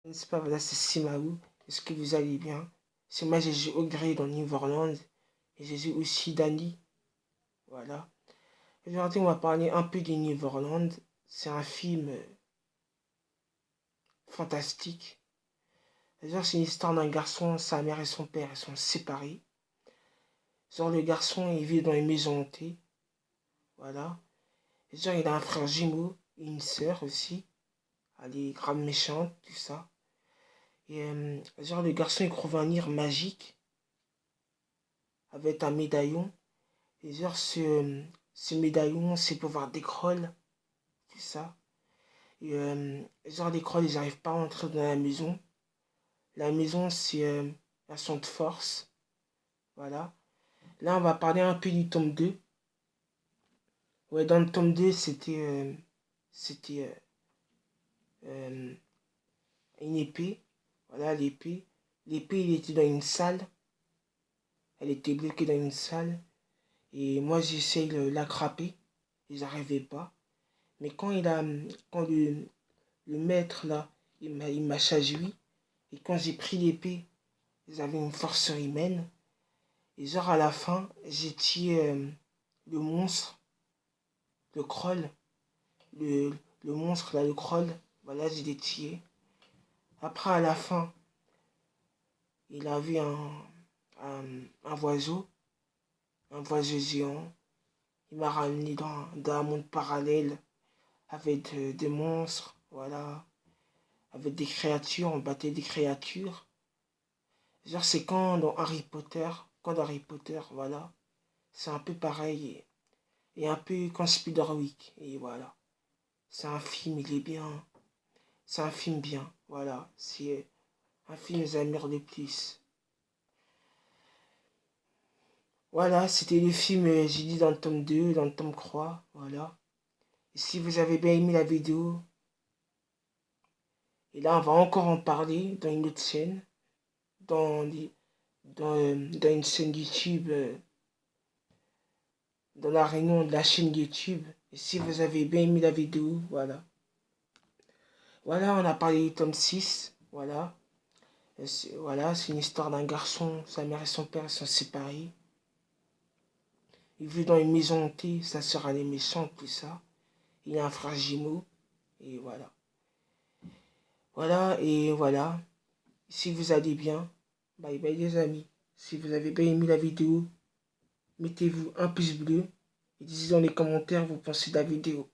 N'est-ce pas, voilà, c'est Simaou. Est-ce que vous allez bien? C'est moi, j'ai joué Audrey dans Neverland. Et j'ai joué aussi Danny. Voilà. Aujourd'hui, on va parler un peu de Neverland. C'est un film fantastique. Genre, c'est une histoire d'un garçon, sa mère et son père, ils sont séparés. Genre, le garçon, il vit dans une maison hantée. Voilà. Et genre, il a un frère jumeau et une sœur aussi. Elle est grave méchante, tout ça. Et genre, le garçon, il trouve un livre magique avec un médaillon. Et genre, ce médaillon, c'est pour voir des crolls, tout ça. Et genre, les crolls, ils n'arrivent pas à entrer dans la maison. La maison, c'est la son de force. Voilà. Là, on va parler un peu du tome 2. Ouais, dans le tome 2, c'était euh, une épée. Voilà, l'épée. L'épée, il était dans une salle. Elle était bloquée dans une salle. Et moi, j'essaye de l'attraper. Ils n'arrivaient pas. Mais quand le maître, là, il m'a chagui. Et quand j'ai pris l'épée, ils avaient une force surhumaine. Et genre, à la fin, j'ai tué le monstre, le troll. Le, le monstre, là, le troll. Voilà, je l'ai tué. Après, à la fin, il a vu un oiseau. Un oiseau géant. Il m'a ramené dans un monde parallèle avec des monstres. Voilà. Avec des créatures. On battait des créatures. Genre, c'est quand dans Harry Potter, voilà, c'est un peu pareil et un peu comme Spiderwick, et voilà. C'est un film, il est bien, c'est un film bien, voilà, c'est un film que j'aime le plus. Voilà, c'était le film, j'ai dit dans le tome 2 dans le tome 3 voilà. Et si vous avez bien aimé la vidéo, et là, on va encore en parler dans une autre chaîne, dans, dans une chaîne YouTube. Dans la réunion de la chaîne YouTube. Et si vous avez bien aimé la vidéo, voilà. Voilà, on a parlé du tome 6. Voilà. Voilà, c'est une histoire d'un garçon, sa mère et son père sont séparés. Il vit dans une maison hantée, sa sœur elle est méchante, tout ça. Il a un frère jumeau. Et voilà. Voilà, et voilà. Si vous allez bien, bye bye les amis. Si vous avez bien aimé la vidéo, mettez-vous un pouce bleu et dites dans les commentaires vous pensez de la vidéo.